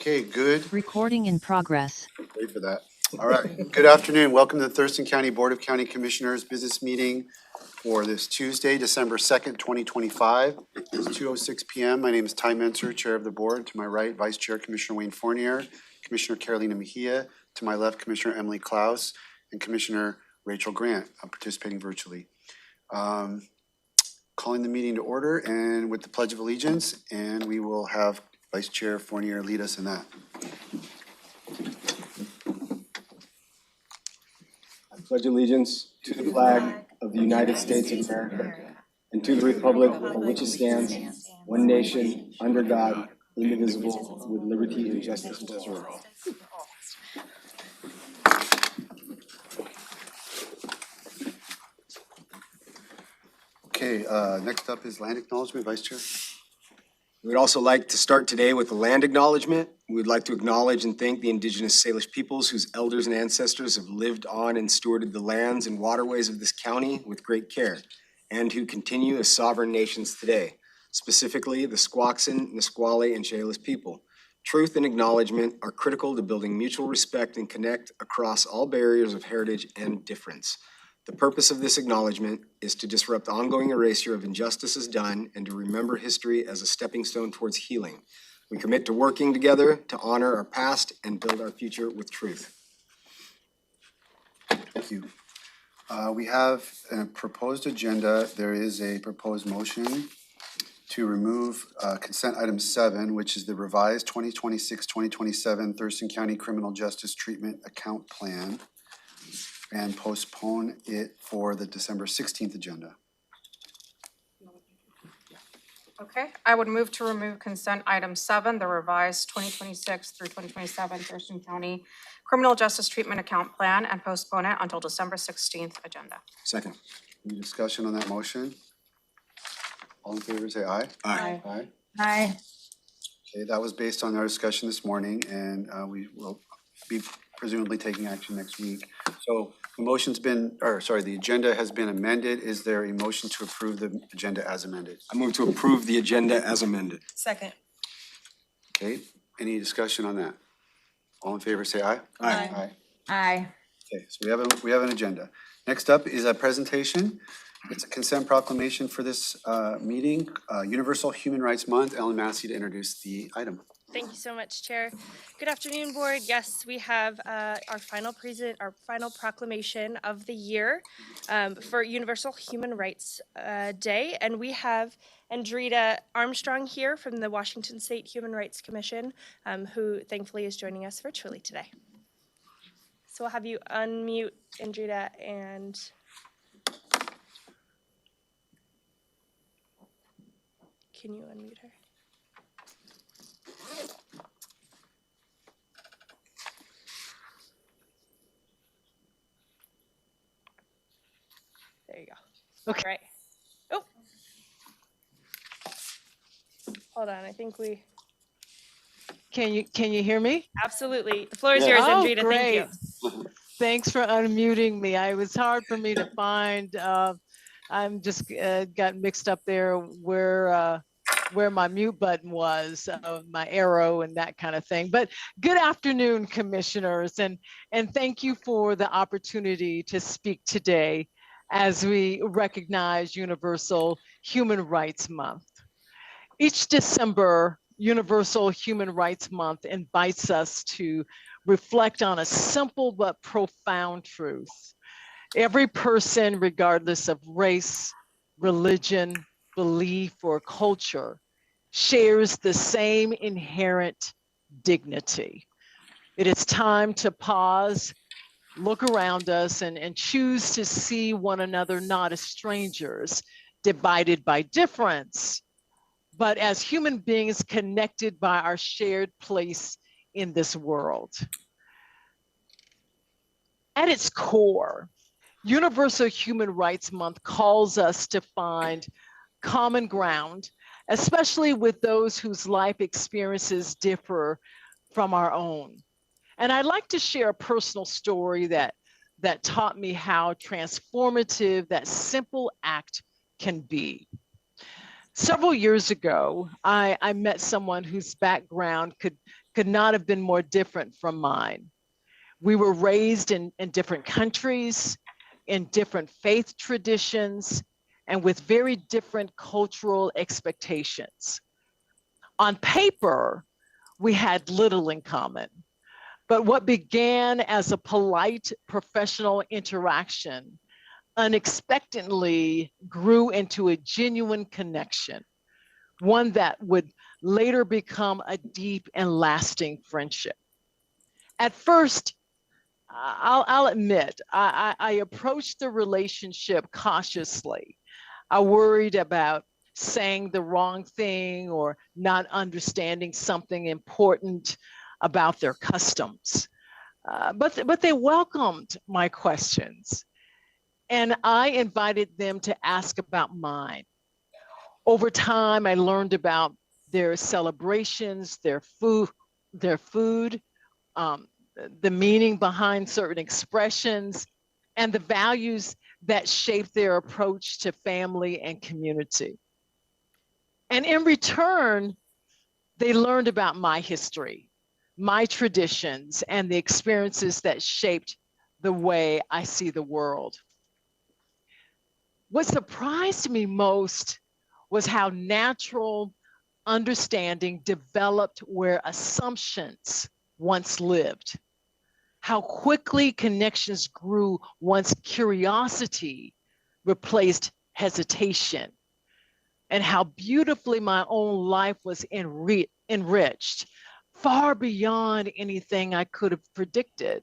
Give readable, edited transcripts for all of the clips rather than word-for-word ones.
Okay, good. Recording in progress. Wait for that. All right, good afternoon. Welcome to the Thurston County Board of County Commissioners business meeting for this Tuesday, December 2nd, 2025. It's 2:06 p.m. My name is Ty Menser, Chair of the Board. To my right, Vice Chair Commissioner Wayne Fournier, Commissioner Carolina Mejia. To my left, Commissioner Emily Klaus, and Commissioner Rachel Grant, participating virtually. Calling the meeting to order and with the Pledge of Allegiance, and we will have Vice Chair Fournier lead us in that. I pledge allegiance to the flag of the United States of America and to the republic for which it stands, one nation, under God, indivisible, with liberty and justice for all. Okay, next up is land acknowledgement, Vice Chair. We'd also like to start today with the land acknowledgement. We would like to acknowledge and thank the indigenous Salish peoples whose elders and ancestors have lived on and stewarded the lands and waterways of this county with great care, and who continue as sovereign nations today, specifically the Squaxin, Nisqually, and Chehalis people. Truth and acknowledgement are critical to building mutual respect and connect across all barriers of heritage and difference. The purpose of this acknowledgement is to disrupt ongoing erasure of injustices done and to remember history as a stepping stone towards healing. We commit to working together to honor our past and build our future with truth. Thank you. We have a proposed agenda. There is a proposed motion to remove consent item 7, which is the revised 2026-2027 Thurston County Criminal Justice Treatment Account Plan, and postpone it for the December 16th agenda. Okay, I would move to remove consent item 7, the revised 2026 through 2027 Thurston County Criminal Justice Treatment Account Plan, and postpone it until December 16th agenda. Second. Any discussion on that motion? All in favor, say aye. Aye. Aye. Aye. Okay, that was based on our discussion this morning, and we will be presumably taking action next week. So the motion's been, the agenda has been amended. Is there a motion to approve the agenda as amended? I move to approve the agenda as amended. Second. Okay, any discussion on that? All in favor, say aye. Aye. Aye. Aye. Okay, so we have an agenda. Next up is a presentation. It's a consent proclamation for this meeting, Universal Human Rights Month. Ellen Massey to introduce the item. Thank you so much, Chair. Good afternoon, Board. Yes, we have our final proclamation of the year for Universal Human Rights Day, and we have Andrita Armstrong here from the Washington State Human Rights Commission, who thankfully is joining us virtually today. So we'll have you unmute Andrita and can you unmute her? There you go. Okay. Right. Oh. Hold on. I think we. Can you hear me? Absolutely. The floor is yours, Andrita. Great. Thank you. Thanks for unmuting me. It was hard for me to find. I'm just got mixed up there where my mute button was, my arrow and that kind of thing. But good afternoon, commissioners, and thank you for the opportunity to speak today as we recognize Universal Human Rights Month. Each December, Universal Human Rights Month invites us to reflect on a simple but profound truth. Every person, regardless of race, religion, belief, or culture, shares the same inherent dignity. It is time to pause, look around us, and choose to see one another not as strangers, divided by difference, but as human beings connected by our shared place in this world. At its core, Universal Human Rights Month calls us to find common ground, especially with those whose life experiences differ from our own. And I'd like to share a personal story that taught me how transformative that simple act can be. Several years ago, I met someone whose background could not have been more different from mine. We were raised in different countries, in different faith traditions, and with very different cultural expectations. On paper, we had little in common, but what began as a polite professional interaction unexpectedly grew into a genuine connection, one that would later become a deep and lasting friendship. At first, I'll admit, I approached the relationship cautiously. I worried about saying the wrong thing or not understanding something important about their customs. But they welcomed my questions, and I invited them to ask about mine. Over time, I learned about their celebrations, their food, um, the meaning behind certain expressions, and the values that shape their approach to family and community. And in return, they learned about my history, my traditions, and the experiences that shaped the way I see the world. What surprised me most was how natural understanding developed where assumptions once lived, how quickly connections grew once curiosity replaced hesitation, and how beautifully my own life was enriched far beyond anything I could have predicted,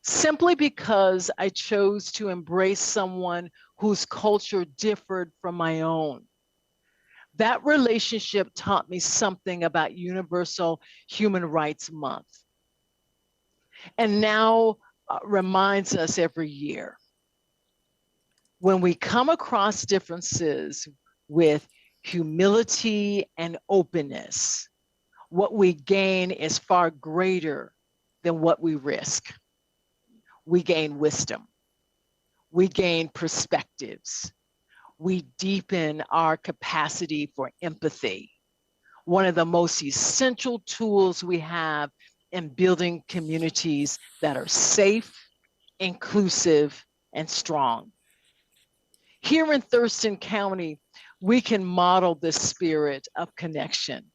simply because I chose to embrace someone whose culture differed from my own. That relationship taught me something about Universal Human Rights Month, and now reminds us every year. When we come across differences with humility and openness, what we gain is far greater than what we risk. We gain wisdom, we gain perspectives, we deepen our capacity for empathy, one of the most essential tools we have in building communities that are safe, inclusive, and strong. Here in Thurston County, we can model this spirit of connection,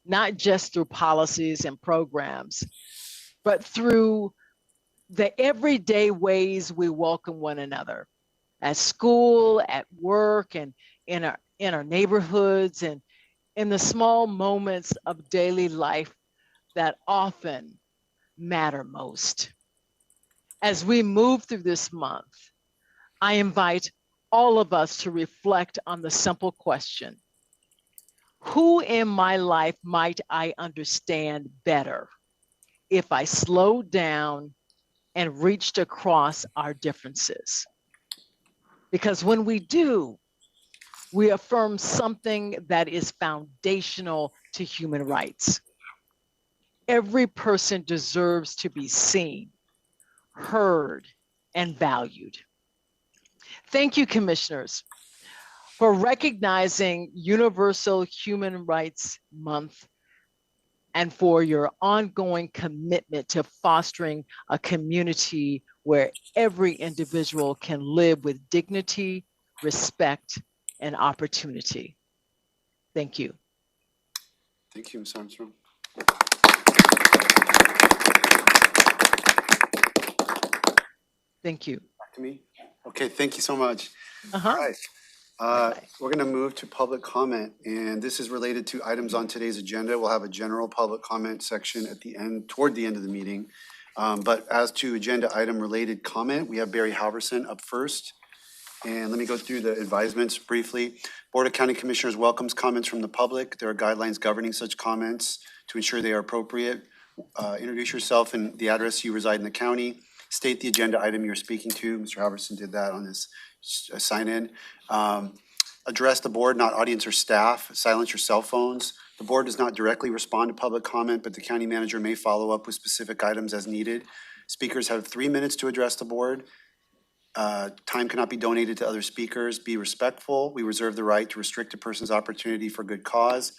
not just through policies and programs, but through the everyday ways we welcome one another at school, at work, and in our neighborhoods, and in the small moments of daily life that often matter most. As we move through this month, I invite all of us to reflect on the simple question: who in my life might I understand better if I slowed down and reached across our differences? Because when we do, we affirm something that is foundational to human rights. Every person deserves to be seen, heard, and valued. Thank you, commissioners, for recognizing Universal Human Rights Month and for your ongoing commitment to fostering a community where every individual can live with dignity, respect, and opportunity. Thank you. Thank you, Ms. Armstrong. Thank you. Back to me. Okay, thank you so much. Uh-huh. All right. We're going to move to public comment, and this is related to items on today's agenda. We'll have a general public comment section at the end, toward the end of the meeting. But as to agenda item related comment, we have Barry Halverson up first. And let me go through the advisements briefly. Board of County Commissioners welcomes comments from the public. There are guidelines governing such comments to ensure they are appropriate. Introduce yourself and the address you reside in the county. State the agenda item you're speaking to. Mr. Halverson did that on his sign-in. Address the board, not audience or staff. Silence your cell phones. The board does not directly respond to public comment, but the county manager may follow up with specific items as needed. Speakers have 3 minutes to address the board. Time cannot be donated to other speakers. Be respectful. We reserve the right to restrict a person's opportunity for good cause.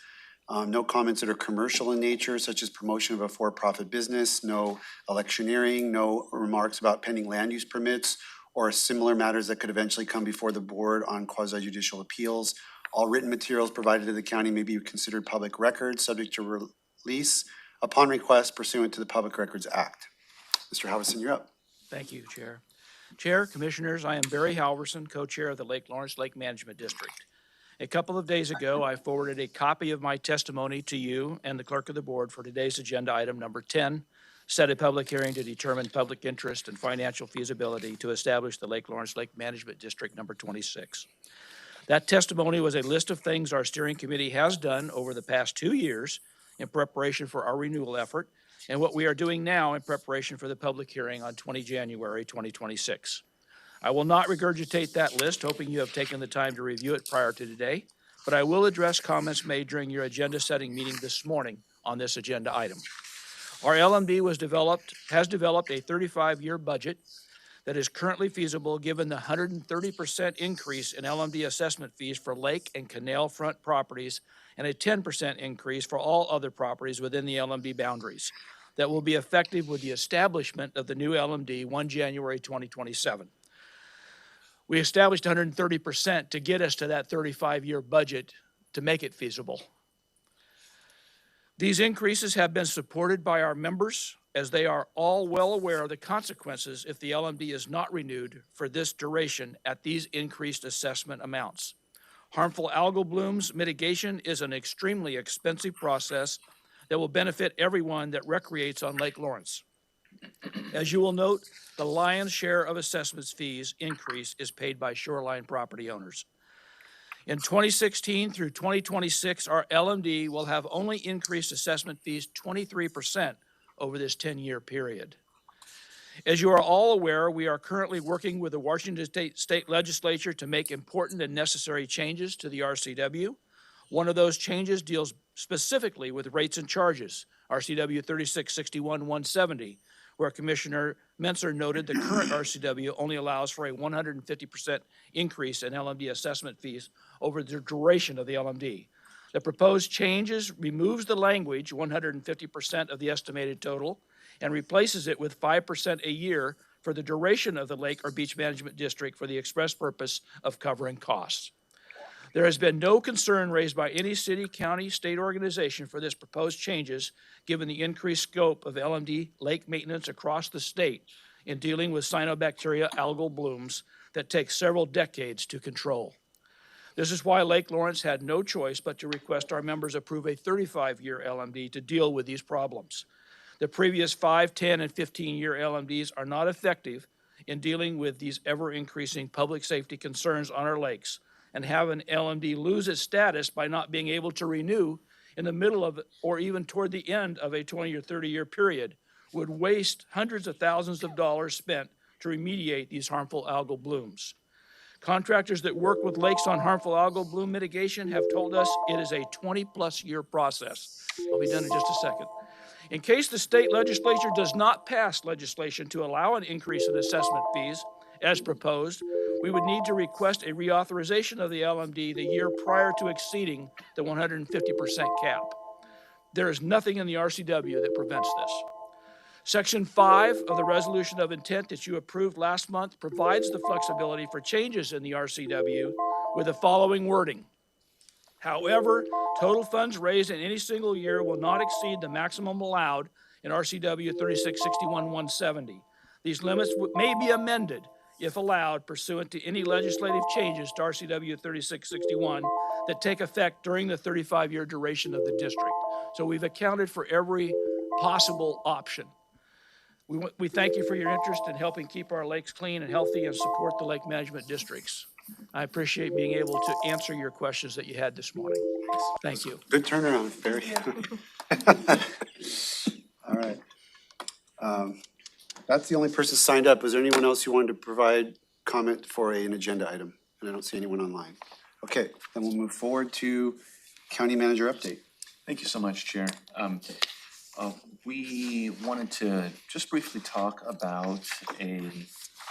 No comments that are commercial in nature, such as promotion of a for-profit business, no electioneering, no remarks about pending land use permits, or similar matters that could eventually come before the board on quasi-judicial appeals. All written materials provided to the county may be considered public records, subject to release upon request pursuant to the Public Records Act. Mr. Halverson, you're up. Thank you, Chair. Chair, Commissioners, I am Barry Halverson, co-chair of the Lake Lawrence Lake Management District. A couple of days ago, I forwarded a copy of my testimony to you and the clerk of the board for today's agenda item number 10, set a public hearing to determine public interest and financial feasibility to establish the Lake Lawrence Lake Management District number 26. That testimony was a list of things our steering committee has done over the past 2 years in preparation for our renewal effort and what we are doing now in preparation for the public hearing on 20 January 2026. I will not regurgitate that list, hoping you have taken the time to review it prior to today, but I will address comments made during your agenda-setting meeting this morning on this agenda item. Our LMD has developed a 35-year budget that is currently feasible given the 130% increase in LMD assessment fees for lake and canal front properties and a 10% increase for all other properties within the LMD boundaries that will be effective with the establishment of the new LMD 1 January 2027. We established 130% to get us to that 35-year budget to make it feasible. These increases have been supported by our members as they are all well aware of the consequences if the LMD is not renewed for this duration at these increased assessment amounts. Harmful algal blooms mitigation is an extremely expensive process that will benefit everyone that recreates on Lake Lawrence. As you will note, the lion's share of assessments fees increase is paid by shoreline property owners. In 2016 through 2026, our LMD will have only increased assessment fees 23% over this 10-year period. As you are all aware, we are currently working with the Washington State Legislature to make important and necessary changes to the RCW. One of those changes deals specifically with rates and charges, RCW 3661-170, where Commissioner Menser noted the current RCW only allows for a 150% increase in LMD assessment fees over the duration of the LMD. The proposed changes removes the language 150% of the estimated total and replaces it with 5% a year for the duration of the lake or beach management district for the express purpose of covering costs. There has been no concern raised by any city, county, state organization for this proposed changes, given the increased scope of LMD lake maintenance across the state in dealing with cyanobacteria algal blooms that take several decades to control. This is why Lake Lawrence had no choice but to request our members approve a 35-year LMD to deal with these problems. The previous 5, 10, and 15-year LMDs are not effective in dealing with these ever-increasing public safety concerns on our lakes, and have an LMD lose its status by not being able to renew in the middle of or even toward the end of a 20 or 30-year period would waste hundreds of thousands of dollars spent to remediate these harmful algal blooms. Contractors that work with lakes on harmful algal bloom mitigation have told us it is a 20-plus year process. I'll be done in just a second. In case the state legislature does not pass legislation to allow an increase in assessment fees, as proposed, we would need to request a reauthorization of the LMD the year prior to exceeding the 150% cap. There is nothing in the RCW that prevents this. Section 5 of the Resolution of Intent that you approved last month provides the flexibility for changes in the RCW with the following wording. However, total funds raised in any single year will not exceed the maximum allowed in RCW 3661-170. These limits may be amended if allowed pursuant to any legislative changes to RCW 3661 that take effect during the 35-year duration of the district. So we've accounted for every possible option. We thank you for your interest in helping keep our lakes clean and healthy and support the lake management districts. I appreciate being able to answer your questions that you had this morning. Thank you. Good turnaround, Barry. All right. That's the only person signed up. Is there anyone else who wanted to provide comment for an agenda item? And I don't see anyone online. Okay, then we'll move forward to county manager update. Thank you so much, Chair. We wanted to just briefly talk about a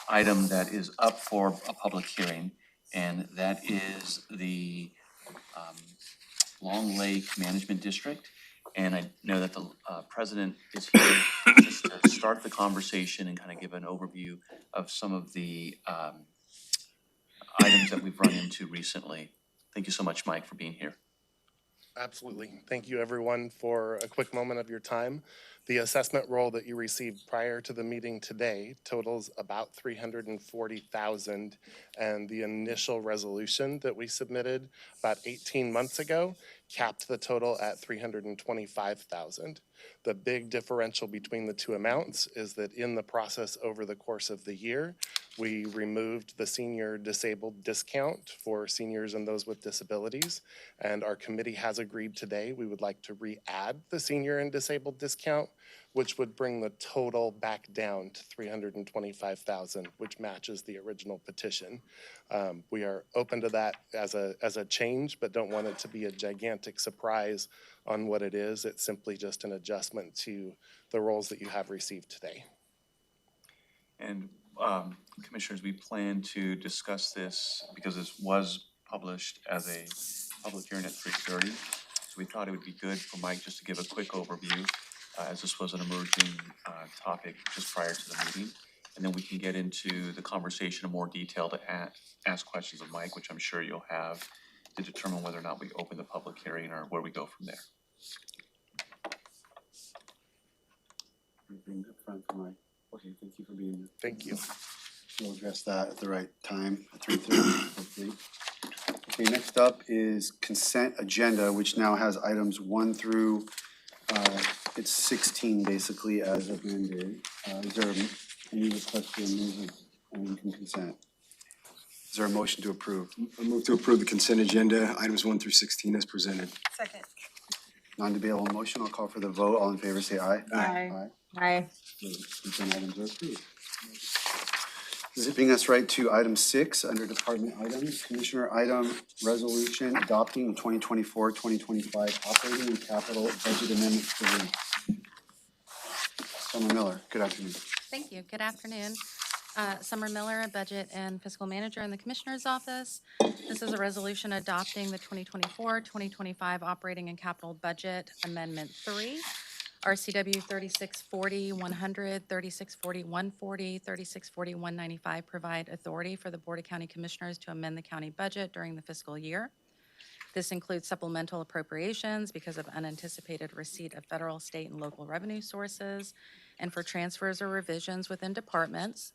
item that is up for a public hearing, and that is the Long Lake Management District. And I know that the president is here just to start the conversation and kind of give an overview of some of the items that we've run into recently. Thank you so much, Mike, for being here. Absolutely. Thank you, everyone, for a quick moment of your time. The assessment roll that you received prior to the meeting today totals about $340,000, and the initial resolution that we submitted about 18 months ago capped the total at $325,000. The big differential between the two amounts is that in the process over the course of the year, we removed the senior disabled discount for seniors and those with disabilities, and our committee has agreed today we would like to re-add the senior and disabled discount, which would bring the total back down to $325,000, which matches the original petition. We are open to that as a change, but don't want it to be a gigantic surprise on what it is. It's simply just an adjustment to the rolls that you have received today. And Commissioners, we plan to discuss this because this was published as a public hearing at 3:30. So we thought it would be good for Mike just to give a quick overview as this was an emerging topic just prior to the meeting. And then we can get into the conversation in more detail to ask questions of Mike, which I'm sure you'll have, to determine whether or not we open the public hearing or where we go from there. Anything up front for Mike? Okay, thank you for being here. Thank you. We'll address that at the right time, at 3:30, hopefully. Okay, next up is consent agenda, which now has items 1 through, it's 16 basically as amended. Is there any request to remove from consent? Is there a motion to approve? I move to approve the consent agenda, items 1 through 16 as presented. Second. Non-debatable motion, I'll call for the vote. All in favor, say aye. Aye. Aye. Consent items are approved. Zipping us right to item 6 under department items, Commissioner item resolution adopting the 2024-2025 operating and capital budget amendment 3. Summer Miller, good afternoon. Thank you. Good afternoon. Summer Miller, Budget and Fiscal Manager in the Commissioner's Office. This is a resolution adopting the 2024-2025 Operating and Capital Budget Amendment 3. RCW 3640-100, 3640-140, 3640-195 provide authority for the Board of County Commissioners to amend the county budget during the fiscal year. This includes supplemental appropriations because of unanticipated receipt of federal, state, and local revenue sources, and for transfers or revisions within departments.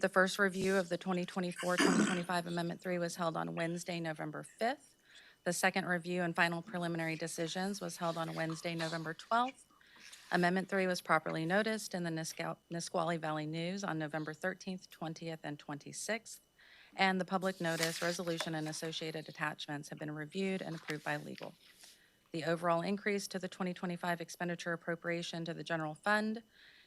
The first review of the 2024-2025 Amendment 3 was held on Wednesday, November 5th. The second review and final preliminary decisions was held on Wednesday, November 12th. Amendment 3 was properly noticed in the Nisqually Valley News on November 13th, 20th, and 26th. And the public notice, resolution, and associated attachments have been reviewed and approved by legal. The overall increase to the 2025 expenditure appropriation to the general fund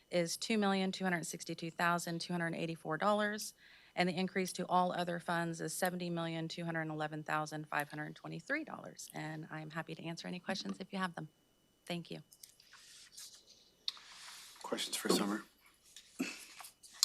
is $2,262,284, and the increase to all other funds is $70,211,523. And I'm happy to answer any questions if you have them. Thank you. Questions for Summer?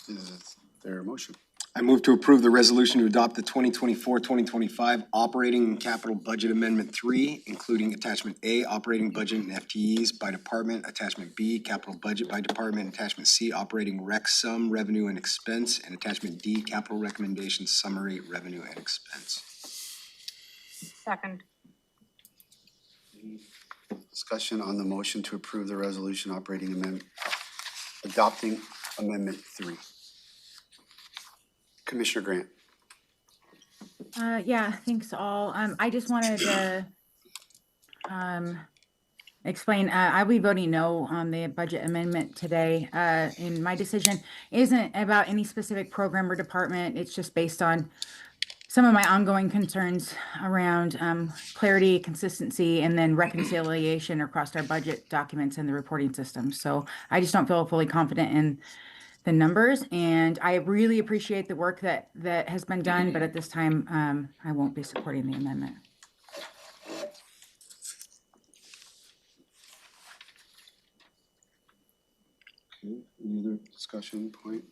Is there a motion? I move to approve the resolution to adopt the 2024-2025 Operating and Capital Budget Amendment 3, including Attachment A, Operating Budget and FTEs by Department, Attachment B, Capital Budget by Department, Attachment C, Operating Rec Sum, Revenue and Expense, and Attachment D, Capital Recommendations, Summary, Revenue and Expense. Second. Discussion on the motion to approve the resolution adopting Amendment 3. Commissioner Grant. Yeah, thanks all. I just wanted to explain, I'll be voting no on the budget amendment today. And my decision isn't about any specific program or department. It's just based on some of my ongoing concerns around clarity, consistency, and then reconciliation across our budget documents and the reporting system. So I just don't feel fully confident in the numbers, and I really appreciate the work that has been done, but at this time, I won't be supporting the amendment. Okay, any other discussion point?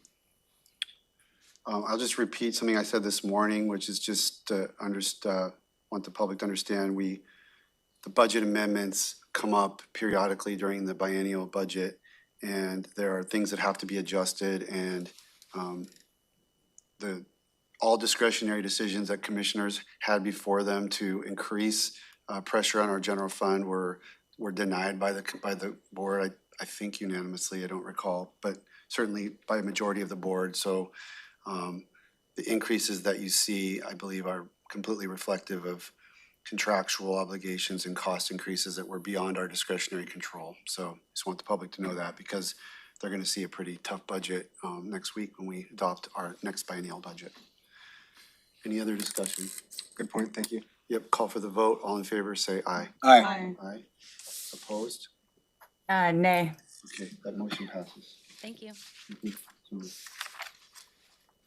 I'll just repeat something I said this morning, which is just want the public to understand, the budget amendments come up periodically during the biennial budget, and there are things that have to be adjusted, and all discretionary decisions that commissioners had before them to increase pressure on our general fund were denied by the board, I think unanimously, I don't recall, but certainly by a majority of the board. So the increases that you see, I believe, are completely reflective of contractual obligations and cost increases that were beyond our discretionary control. So just want the public to know that, because they're gonna see a pretty tough budget next week when we adopt our next biennial budget. Any other discussion? Good point, thank you. Yep, call for the vote. All in favor, say aye. Aye. Aye. Opposed? Nay. Okay, that motion passes. Thank you.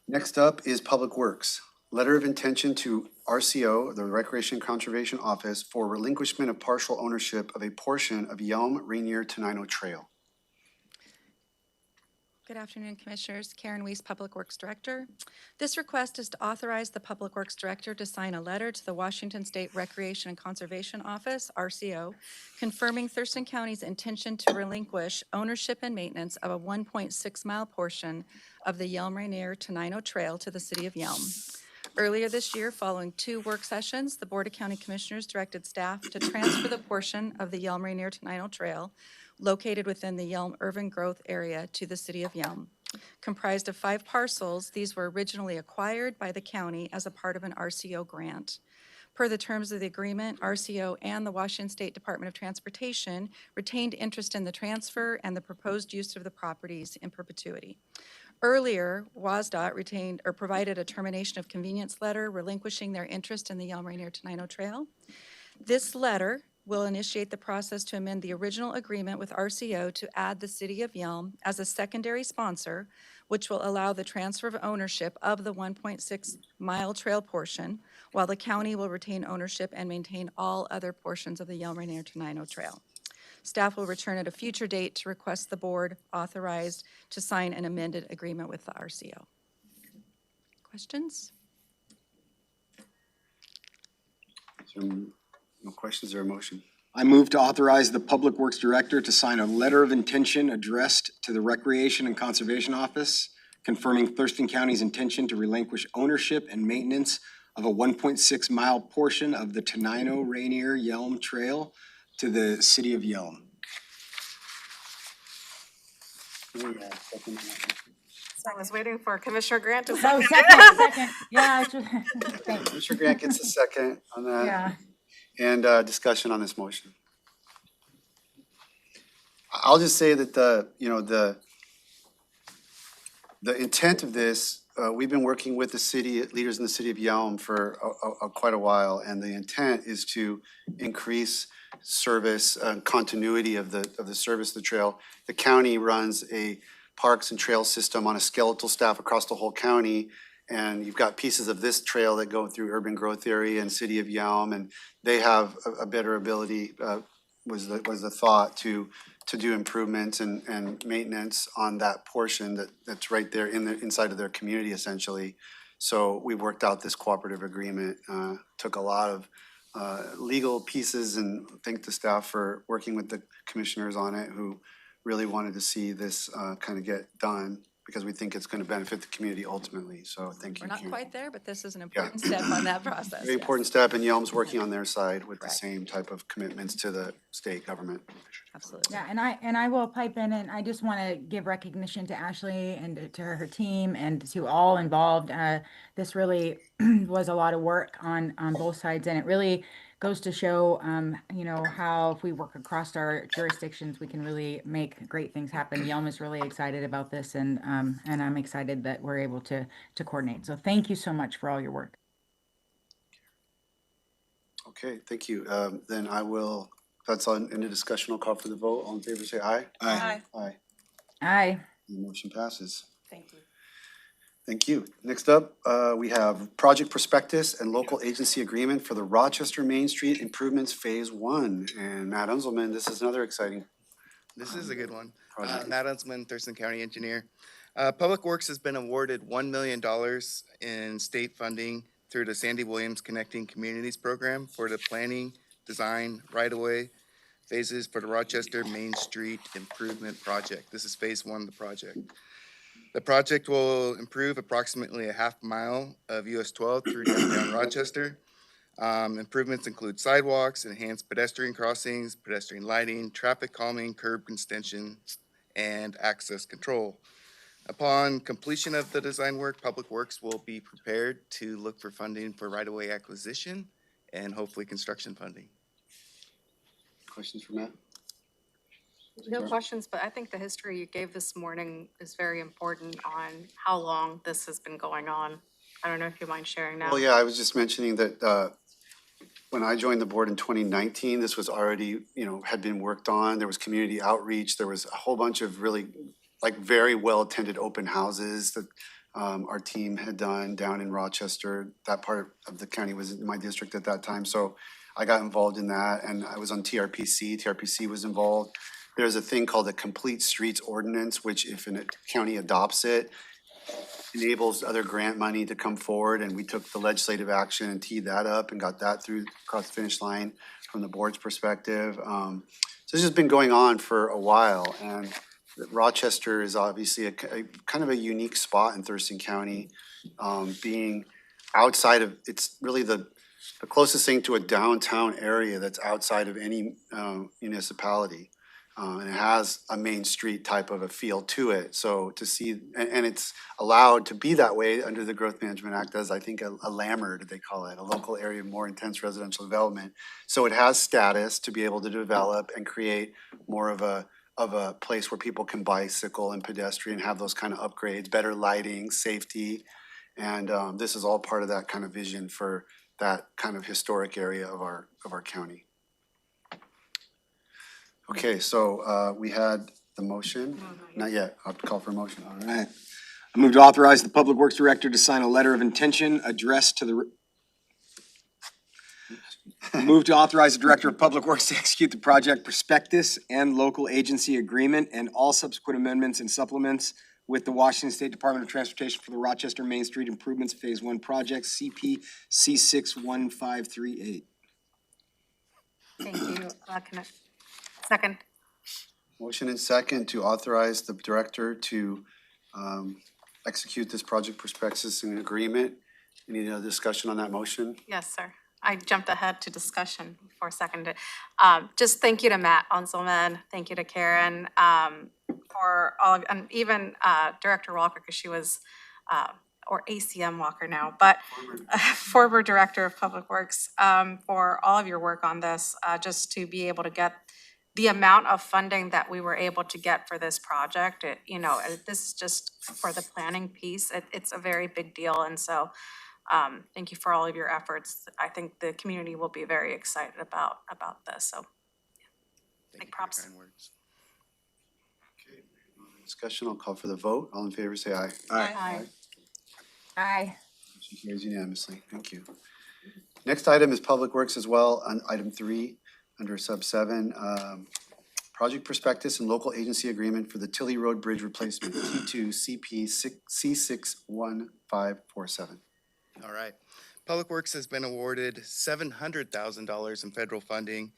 Next up is Public Works. Letter of intent to RCO, the Recreation Conservation Office, for relinquishment of partial ownership of a portion of Yelm Rainier Tenino Trail. Good afternoon, Commissioners. Karen Weiss, Public Works Director. This request is to authorize the Public Works Director to sign a letter to the Washington State Recreation and Conservation Office, RCO, confirming Thurston County's intention to relinquish ownership and maintenance of a 1.6-mile portion of the Yelm Rainier Tenino Trail to the City of Yelm. Earlier this year, following 2 work sessions, the Board of County Commissioners directed staff to transfer the portion of the Yelm Rainier Tenino Trail located within the Yelm urban growth area to the City of Yelm. Comprised of 5 parcels, these were originally acquired by the county as a part of an RCO grant. Per the terms of the agreement, RCO and the Washington State Department of Transportation retained interest in the transfer and the proposed use of the properties in perpetuity. Earlier, WSDOT retained or provided a termination of convenience letter relinquishing their interest in the Yelm Rainier Tenino Trail. This letter will initiate the process to amend the original agreement with RCO to add the City of Yelm as a secondary sponsor, which will allow the transfer of ownership of the 1.6-mile trail portion, while the county will retain ownership and maintain all other portions of the Yelm Rainier Tenino Trail. Staff will return at a future date to request the board authorized to sign an amended agreement with the RCO. Questions? No questions or a motion? I move to authorize the Public Works Director to sign a letter of intention addressed to the Recreation and Conservation Office, confirming Thurston County's intention to relinquish ownership and maintenance of a 1.6-mile portion of the Tenino Rainier Yelm Trail to the City of Yelm. I was waiting for Commissioner Grant to Oh, second. second. Yeah. Thanks. Commissioner Grant gets a second on that. Yeah. And discussion on this motion. I'll just say that the intent of this, we've been working with the city, leaders in the City of Yelm for quite a while, and the intent is to increase service and continuity of the service of the trail. The county runs a parks and trail system on a skeletal staff across the whole county, and you've got pieces of this trail that go through urban growth area and City of Yelm, and they have a better ability, was the thought to do improvements and maintenance on that portion that's right there inside of their community essentially. So we worked out this cooperative agreement, took a lot of legal pieces, and thank the staff for working with the commissioners on it who really wanted to see this kind of get done, because we think it's going to benefit the community ultimately. So thank you. We're not Karen. quite there, but this is an important step on that process. Very yes. important step, and Yelm's working on their side with the Correct. same type of commitments to the state government. Absolutely. Yeah, and I will pipe in, and I just want to give recognition to Ashley and to her team and to all involved. This really was a lot of work on both sides, and it really goes to show, how if we work across our jurisdictions, we can really make great things happen. Yelm is really excited about this, and I'm excited that we're able to coordinate. So thank you so much for all your work. Okay, thank you. Then I will, that's on into discussion. I'll call for the vote. All in favor, say aye. Aye. Aye. Aye. The motion passes. Thank you. Thank you. Next up, we have project prospectus and local agency agreement for the Rochester Main Street Improvements Phase 1. And Matt Unzelman, this is another exciting This is a good one. project. Matt Unzman, Thurston County Engineer. Public Works has been awarded $1 million in state funding through the Sandy Williams Connecting Communities Program for the planning, design, right-of-way phases for the Rochester Main Street Improvement Project. This is phase one of the project. The project will improve approximately a half mile of US 12 through downtown Rochester. Improvements include sidewalks, enhanced pedestrian crossings, pedestrian lighting, traffic calming, curb extensions, and access control. Upon completion of the design work, Public Works will be prepared to look for funding for right-of-way acquisition and hopefully construction funding. Questions for Matt? No Sure. questions, but I think the history you gave this morning is very important on how long this has been going on. I don't know if you mind sharing now. Well, yeah, I was just mentioning that when I joined the board in 2019, this was already, had been worked on. There was community outreach. There was a whole bunch of really, very well-attended open houses that our team had done down in Rochester. That part of the county was in my district at that time. So I got involved in that, and I was on TRPC. TRPC was involved. There's a thing called the Complete Streets Ordinance, which if a county adopts it, enables other grant money to come forward, and we took the legislative action and teed that up and got that through across the finish line from the board's perspective. So this has been going on for a while, and Rochester is obviously a kind of a unique spot in Thurston County, being outside of, it's really the closest thing to a downtown area that's outside of any municipality. And it has a main street type of a feel to it. So to see, and it's allowed to be that way under the Growth Management Act as I think a LAMERD, they call it, a local area of more intense residential development. So it has status to be able to develop and create more of a place where people can bicycle and pedestrian, have those kind of upgrades, better lighting, safety. And this is all part of that kind of vision for that kind of historic area of our county. Okay, so we had the motion, not yet, I'll call for a motion. All right. I move to authorize the Public Works Director to sign a letter of intention addressed to the move to authorize the Director of Public Works to execute the project prospectus and local agency agreement and all subsequent amendments and supplements with the Washington State Department of Transportation for the Rochester Main Street Improvements Phase 1 project, CP C61538. Thank you. Second. Motion and second to authorize the director to execute this project prospectus and agreement. Any other discussion on that motion? Yes, sir. I jumped ahead to discussion before seconded. Just thank you to Matt Unselman. Thank you to Karen for all, and even Director Walker, because she was, or ACM Walker now, but former Director of Public Works, for all of your work on this, just to be able to get the amount of funding that we were able to get for this project. This is just for the planning piece. It's a very big deal, and so thank you for all of your efforts. I think the community will be very excited about this. So, big props. Okay, discussion, I'll call for the vote. All in favor, say aye. Aye. Aye. Motion carries unanimously. Thank you. Next item is Public Works as well, on item 3, under sub 7. Project prospectus and local agency agreement for the Tilley Road Bridge replacement, T2 CP C61547. All right. Public Works has been awarded $700,000 in federal funding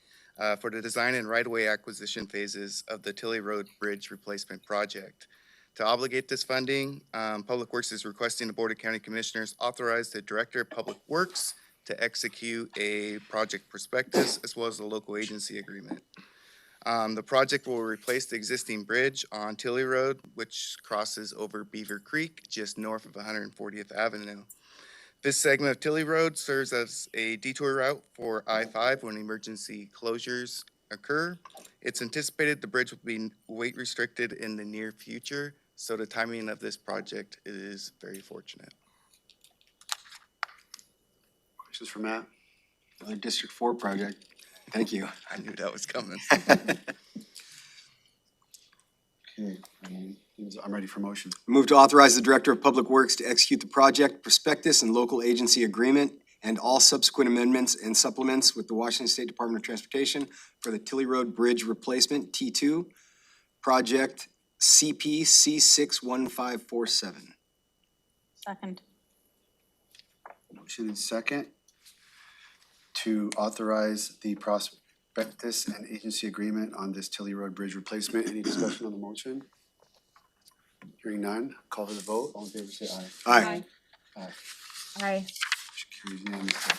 for the design and right-of-way acquisition phases of the Tilley Road Bridge Replacement Project. To obligate this funding, Public Works is requesting the Board of County Commissioners authorize the Director of Public Works to execute a project prospectus as well as a local agency agreement. The project will replace the existing bridge on Tilley Road, which crosses over Beaver Creek just north of 140th Avenue. This segment of Tilley Road serves as a detour route for I-5 when emergency closures occur. It's anticipated the bridge will be weight restricted in the near future, so the timing of this project is very fortunate. Questions for Matt? Another District 4 project. Thank you. I knew that was coming. Okay, I'm ready for motion. Move to authorize the Director of Public Works to execute the project prospectus and local agency agreement and all subsequent amendments and supplements with the Washington State Department of Transportation for the Tilley Road Bridge Replacement, T2, project CPC 61547. Second. Motion and second to authorize the prospectus and agency agreement on this Tilly Road Bridge replacement. Any discussion on the motion? Hearing none, call for the vote. All in favor, say aye. Aye. Aye. Aye. Motion carries unanimously.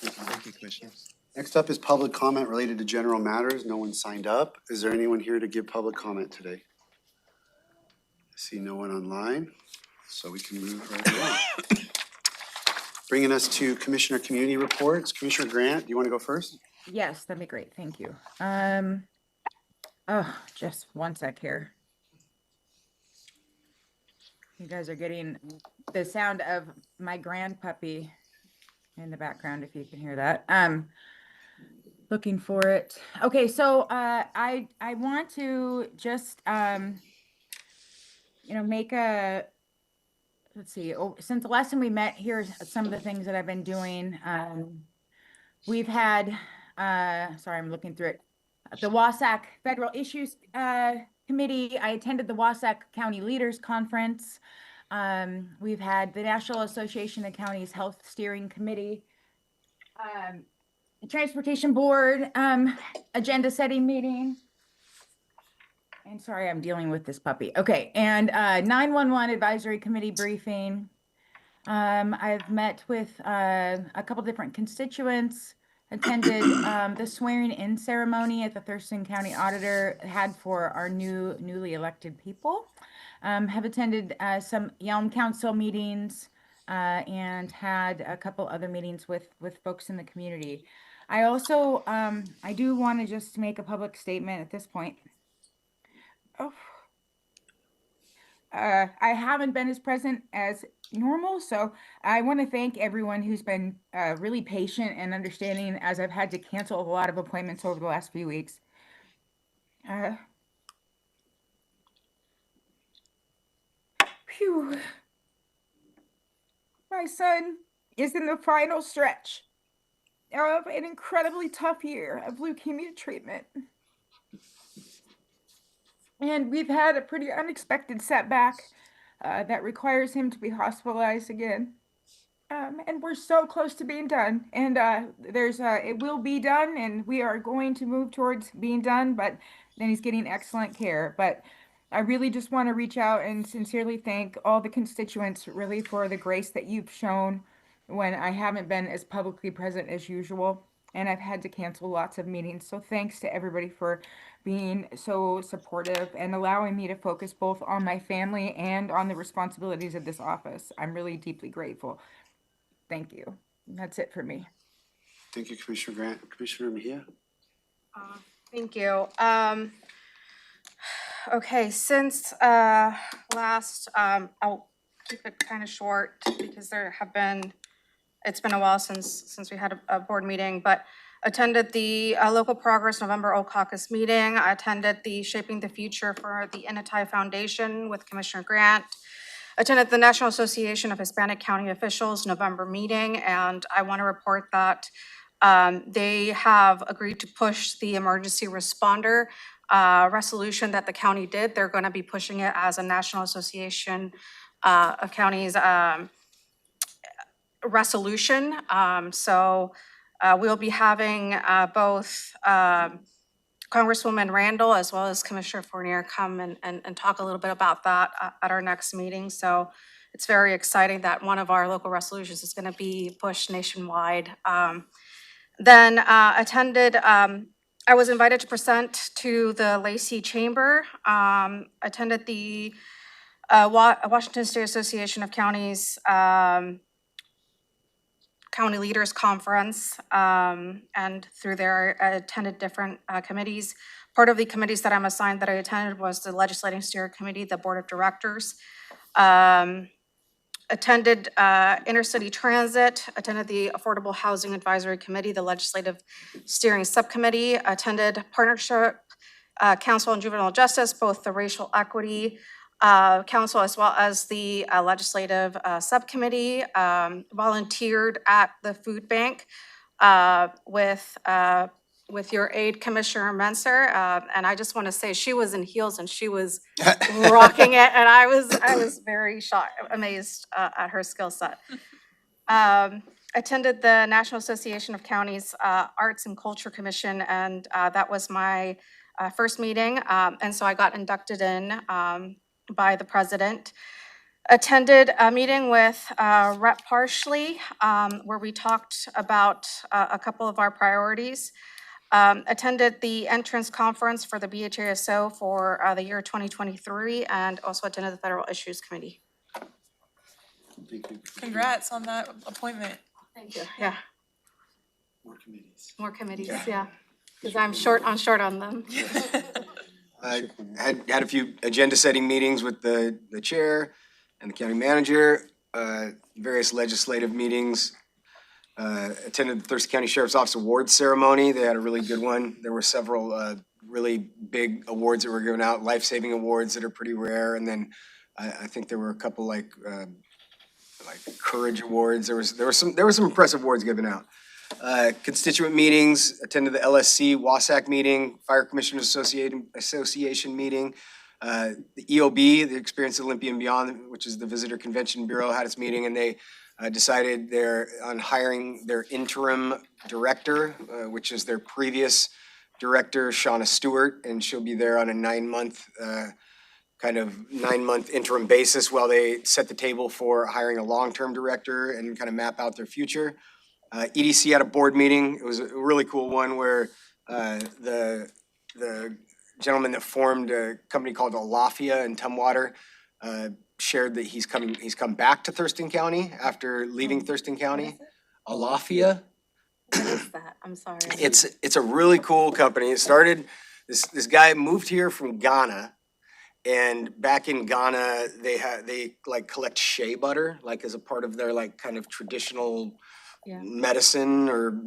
Thank you, Commissioners. Next up is public comment related to general matters. No one signed up. Is there anyone here to give public comment today? I see no one online, so we can move right along. Bringing us to Commissioner Community Reports. Commissioner Grant, do you want to go first? Yes, that'd be great. Thank you. Oh, just one sec here. You guys are getting the sound of my grand puppy in the background, if you can hear that. Looking for it. Okay, so I want to just make a, let's see, since the last time we met, here's some of the things that I've been doing. We've had sorry, I'm looking through it. The Wasatch Federal Issues Committee. I attended the Wasatch County Leaders Conference. We've had the National Association of Counties Health Steering Committee, the Transportation Board agenda setting meeting. And sorry, I'm dealing with this puppy. Okay, and 911 Advisory Committee briefing. I've met with a couple different constituents, attended the swearing in ceremony at the Thurston County Auditor had for our newly elected people. Have attended some Yelm Council meetings and had a couple other meetings with folks in the community. I also, I do want to just make a public statement at this point. Oh. I haven't been as present as normal, so I want to thank everyone who's been really patient and understanding as I've had to cancel a lot of appointments over the last few weeks. Phew. My son is in the final stretch of an incredibly tough year of leukemia treatment. And we've had a pretty unexpected setback that requires him to be hospitalized again. And we're so close to being done. And it will be done, and we are going to move towards being done, but then he's getting excellent care. But I really just want to reach out and sincerely thank all the constituents really for the grace that you've shown when I haven't been as publicly present as usual. And I've had to cancel lots of meetings. So thanks to everybody for being so supportive and allowing me to focus both on my family and on the responsibilities of this office. I'm really deeply grateful. Thank you. That's it for me. Thank you, Commissioner Grant. Commissioner Mejia? Thank you. Okay, since last, I'll keep it kind of short because it's been a while since we had a board meeting, but attended the Local Progress November O Caucus meeting. I attended the Shaping the Future for the Inatai Foundation with Commissioner Grant. Attended the National Association of Hispanic County Officials November meeting, and I want to report that they have agreed to push the emergency responder resolution that the county did. They're going to be pushing it as a National Association of Counties resolution. So we'll be having both Congresswoman Randall as well as Commissioner Fournier come and talk a little bit about that at our next meeting. So it's very exciting that one of our local resolutions is going to be pushed nationwide. Then attended, I was invited to present to the Lacey Chamber, attended the Washington State Association of Counties County Leaders Conference, and through there I attended different committees. Part of the committees that I'm assigned that I attended was the Legislating Steering Committee, the Board of Directors. Attended Intercity Transit, attended the Affordable Housing Advisory Committee, the Legislative Steering Subcommittee, attended Partnership Council on Juvenile Justice, both the Racial Equity Council as well as the Legislative Subcommittee, volunteered at the food bank with with your aide, Commissioner Menser. And I just want to say, she was in heels and she was rocking it. And I was very shocked, amazed at her skill set. Attended the National Association of Counties Arts and Culture Commission, and that was my first meeting. And so I got inducted in by the president. Attended a meeting with Rep. Parsley, where we talked about a couple of our priorities. Attended the entrance conference for the BHASO for the year 2023, and also attended the Federal Issues Committee. Thank you. Congrats on that appointment. Thank you. Yeah, More committees. more committees, yeah. Because I'm short on them. Had a few agenda setting meetings with the chair and the county manager, various legislative meetings. Attended the Thurston County Sheriff's Office Awards ceremony. They had a really good one. There were several really big awards that were given out, life-saving awards that are pretty rare. And then I think there were a couple like Courage Awards. There were some impressive awards given out. Constituent meetings, attended the LSC WASAC meeting, Fire Commissioners Association meeting. The EOB, the Experience Olympia and Beyond, which is the Visitor Convention Bureau, had its meeting, and they decided on hiring their interim director, which is their previous director, Shauna Stewart, and she'll be there on a 9-month interim basis while they set the table for hiring a long-term director and kind of map out their future. EDC had a board meeting. It was a really cool one where the gentleman that formed a company called Alafia in Tumwater shared that he's come back to Thurston County after leaving Thurston County. Alafia. What is that? I'm sorry. It's a really cool company. It started, this guy moved here from Ghana. And back in Ghana, they like collect shea butter, like as a part of their like kind of traditional medicine or,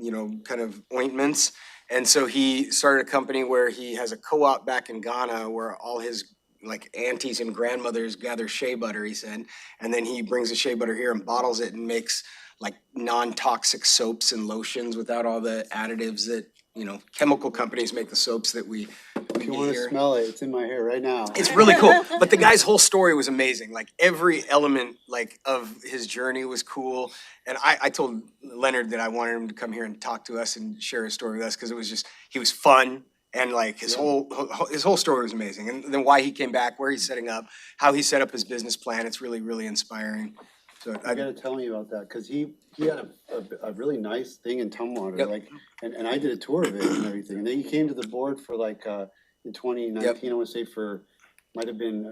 kind of ointments. And so he started a company where he has a co-op back in Ghana where all his like aunties and grandmothers gather shea butter, he said. And then he brings the shea butter here and bottles it and makes like non-toxic soaps and lotions without all the additives that, chemical companies make the soaps that we If you want to smell it, it's in my hair right now. It's really cool. But the guy's whole story was amazing. Like every element of his journey was cool. And I told Leonard that I wanted him to come here and talk to us and share his story with us because it was just, he was fun. And like his whole story was amazing. And then why he came back, where he's setting up, how he set up his business plan. It's really, really inspiring. So I gotta tell you about that, cause he had a really nice thing in Tumwater, Yep. and I did a tour of it and everything, and then he came to the board for in 2019, I wanna say might have been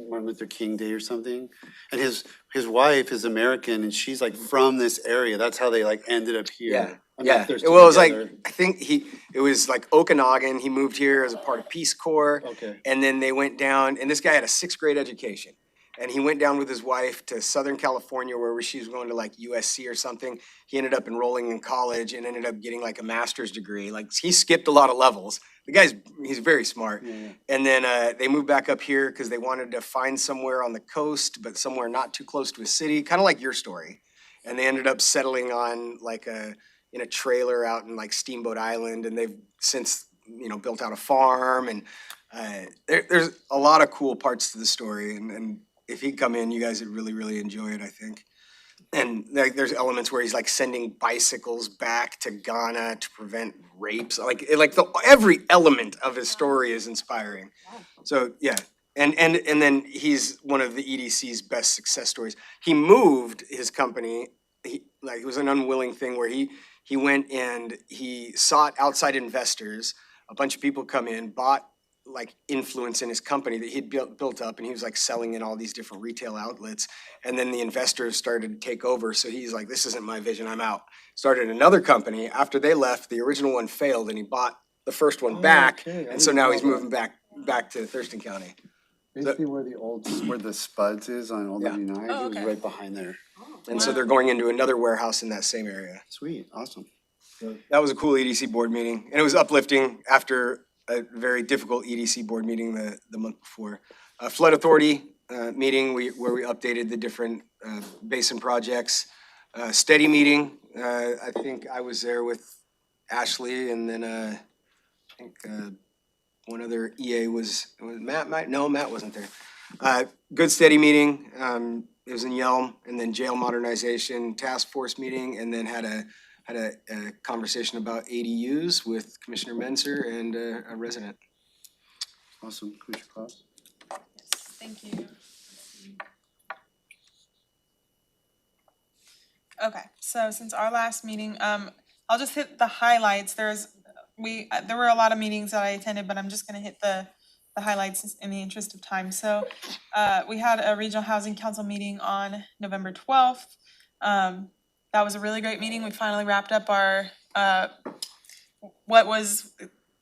Martin Luther King Day or something, and his wife is American, and she's like from this area, that's how they like ended up here. Yeah. They're Well, it was together. I think it was like Okanagan. He moved here as a part of Peace Corps. Okay. And then they went down, and this guy had a 6th grade education. And he went down with his wife to Southern California where she was going to like USC or something. He ended up enrolling in college and ended up getting like a master's degree. Like he skipped a lot of levels. He's very smart. Yeah. And then they moved back up here because they wanted to find somewhere on the coast, but somewhere not too close to a city, kind of like your story. And they ended up settling on in a trailer out in like Steamboat Island, and they've since built out a farm. And there's a lot of cool parts to the story, and if he'd come in, you guys would really, really enjoy it, I think. And there's elements where he's like sending bicycles back to Ghana to prevent rapes. Every element of his story is inspiring. So yeah, and then he's one of the EDC's best success stories. He moved his company. It was an unwilling thing where he went and he sought outside investors. A bunch of people come in, bought like influence in his company that he'd built up, and he was like selling in all these different retail outlets. And then the investors started to take over. So he's like, this isn't my vision, I'm out. Started another company. After they left, the original one failed, and he bought the first one back. Okay. And so now he's moving back to Thurston County. Basically where the Spuds is on Old 99, Oh, he was okay. right behind there. And so they're going into another warehouse in that same area. Sweet, awesome. That was a cool EDC board meeting, and it was uplifting after a very difficult EDC board meeting the month before. Flood Authority meeting where we updated the different basin projects. Steady meeting, I think I was there with Ashley, and then think one other EA was Matt, no, Matt wasn't there. Good steady meeting, it was in Yelm, and then jail modernization task force meeting, and then had a conversation about ADUs with Commissioner Menser and a resident. Awesome, Commissioner Claus. Thank you. Okay, so since our last meeting, I'll just hit the highlights. There were a lot of meetings that I attended, but I'm just gonna hit the highlights in the interest of time. So, we had a regional housing council meeting on November 12th. That was a really great meeting. We finally wrapped up our, what was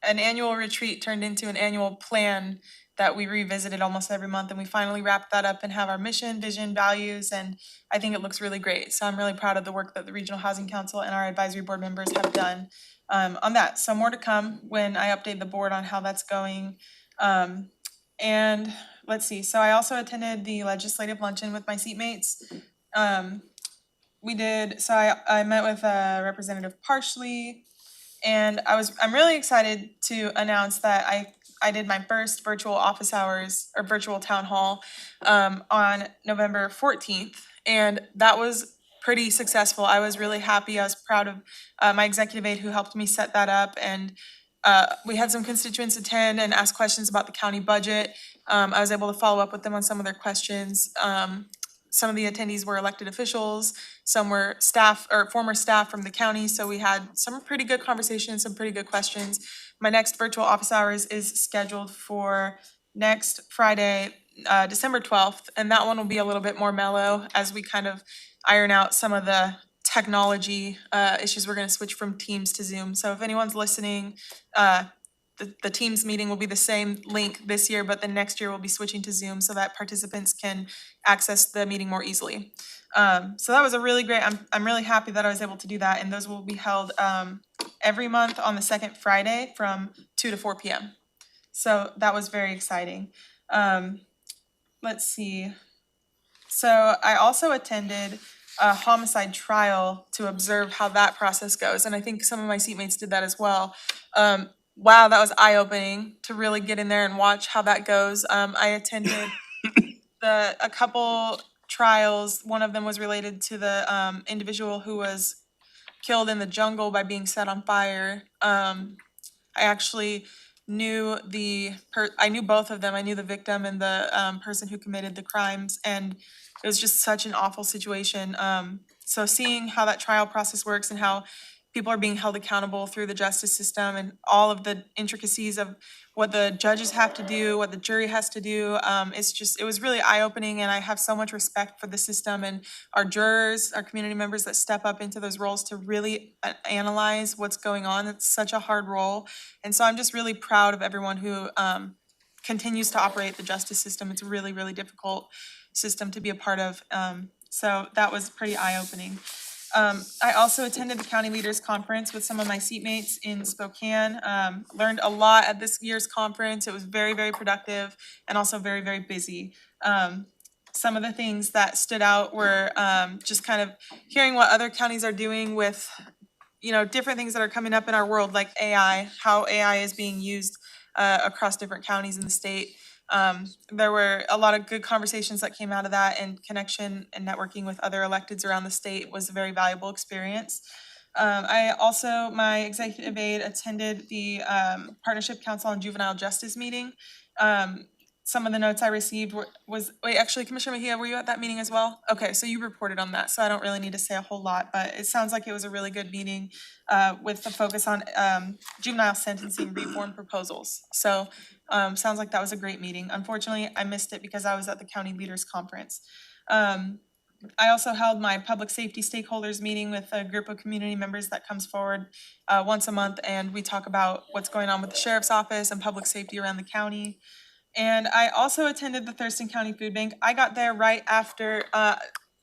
an annual retreat turned into an annual plan that we revisited almost every month, and we finally wrapped that up and have our mission, vision, values, and I think it looks really great. So I'm really proud of the work that the Regional Housing Council and our advisory board members have done on that. So more to come when I update the board on how that's going. And let's see, so I also attended the legislative luncheon with my seatmates. I met with Representative Parsley, and I'm really excited to announce that I did my first virtual office hours or virtual town hall on November 14th, and that was pretty successful. I was really happy. I was proud of my executive aide who helped me set that up, and we had some constituents attend and ask questions about the county budget. I was able to follow up with them on some of their questions. Some of the attendees were elected officials, some were staff or former staff from the county, so we had some pretty good conversations, some pretty good questions. My next virtual office hours is scheduled for next Friday, December 12th, and that one will be a little bit more mellow as we kind of iron out some of the technology issues. We're gonna switch from Teams to Zoom, so if anyone's listening, the Teams meeting will be the same link this year, but then next year we'll be switching to Zoom so that participants can access the meeting more easily. So that was a really great, I'm really happy that I was able to do that, and those will be held every month on the second Friday from 2 to 4 p.m. So that was very exciting. Let's see. So I also attended a homicide trial to observe how that process goes, and I think some of my seatmates did that as well. Wow, that was eye-opening to really get in there and watch how that goes. I attended a couple trials. One of them was related to the individual who was killed in the jungle by being set on fire. I actually knew I knew both of them. I knew the victim and the person who committed the crimes, and it was just such an awful situation. So seeing how that trial process works and how people are being held accountable through the justice system and all of the intricacies of what the judges have to do, what the jury has to do, it was really eye-opening, and I have so much respect for the system and our jurors, our community members that step up into those roles to really analyze what's going on. It's such a hard role, and so I'm just really proud of everyone who continues to operate the justice system. It's a really, really difficult system to be a part of, so that was pretty eye-opening. I also attended the County Leaders Conference with some of my seatmates in Spokane. Learned a lot at this year's conference. It was very, very productive and also very, very busy. Some of the things that stood out were just kind of hearing what other counties are doing with, different things that are coming up in our world, like AI, how AI is being used across different counties in the state. There were a lot of good conversations that came out of that, and connection and networking with other electeds around the state was a very valuable experience. My executive aide attended the Partnership Council on Juvenile Justice meeting. Some of the notes I received actually, Commissioner Mejia, were you at that meeting as well? Okay, so you reported on that, so I don't really need to say a whole lot, but it sounds like it was a really good meeting with the focus on juvenile sentencing reform proposals. So sounds like that was a great meeting. Unfortunately, I missed it because I was at the County Leaders Conference. I also held my public safety stakeholders meeting with a group of community members that comes forward once a month, and we talk about what's going on with the sheriff's office and public safety around the county. And I also attended the Thurston County Food Bank. I got there right after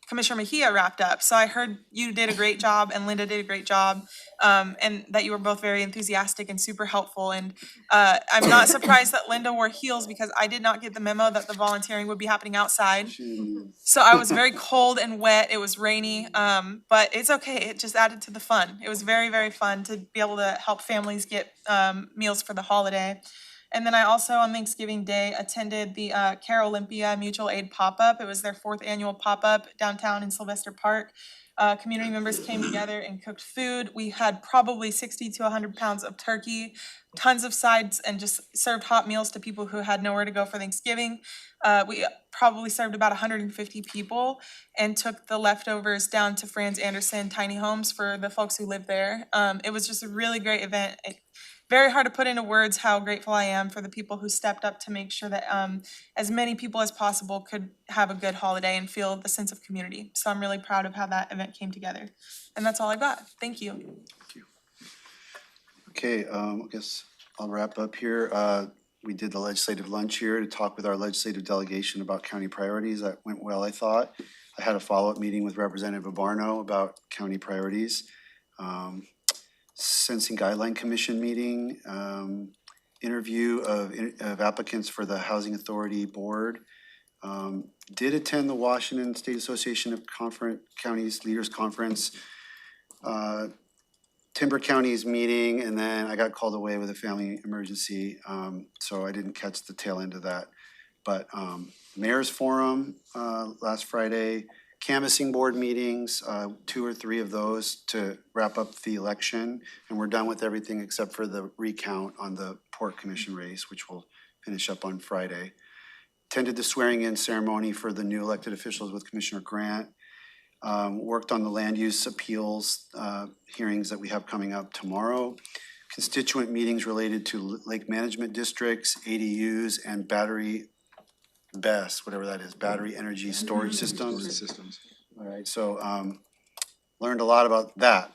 Commissioner Mejia wrapped up. So I heard you did a great job and Linda did a great job, and that you were both very enthusiastic and super helpful. And I'm not surprised that Linda wore heels because I did not get the memo that the volunteering would be happening outside. So I was very cold and wet. It was rainy, but it's okay. It just added to the fun. It was very, very fun to be able to help families get meals for the holiday. And then I also on Thanksgiving Day attended the Care Olympia Mutual Aid Pop-Up. It was their 4th annual pop-up downtown in Sylvester Park. Community members came together and cooked food. We had probably 60 to 100 pounds of turkey, tons of sides, and just served hot meals to people who had nowhere to go for Thanksgiving. We probably served about 150 people and took the leftovers down to Franz Anderson Tiny Homes for the folks who live there. It was just a really great event. Very hard to put into words how grateful I am for the people who stepped up to make sure that as many people as possible could have a good holiday and feel the sense of community. So I'm really proud of how that event came together. And that's all I got. Thank you. Okay, I guess I'll wrap up here. We did the legislative lunch here to talk with our legislative delegation about county priorities. That went well, I thought. I had a follow-up meeting with Representative Abarno about county priorities. Sensing Guideline Commission meeting, interview of applicants for the Housing Authority Board. Did attend the Washington State Association of Counties Leaders Conference, Timber County's meeting, and then I got called away with a family emergency, so I didn't catch the tail end of that. But Mayor's Forum last Friday, canvassing board meetings, 2 or 3 of those to wrap up the election, and we're done with everything except for the recount on the Port Commission race, which we'll finish up on Friday. Attended the swearing-in ceremony for the new elected officials with Commissioner Grant. Worked on the land use appeals hearings that we have coming up tomorrow. Constituent meetings related to lake management districts, ADUs, and battery BESS, whatever that is, battery energy storage systems. All right, so learned a lot about that.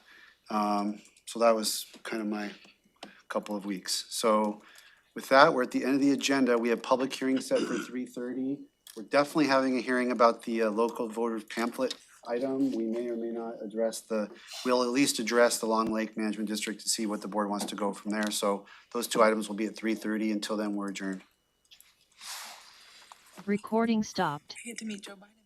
So that was kind of my couple of weeks. So with that, we're at the end of the agenda. We have public hearings set for 3:30. We're definitely having a hearing about the local voters pamphlet item. We may or may not address we'll at least address the Long Lake Management District to see what the board wants to go from there. So those 2 items will be at 3:30. Until then, we're adjourned. Recording stopped. I get to meet Joe Biden.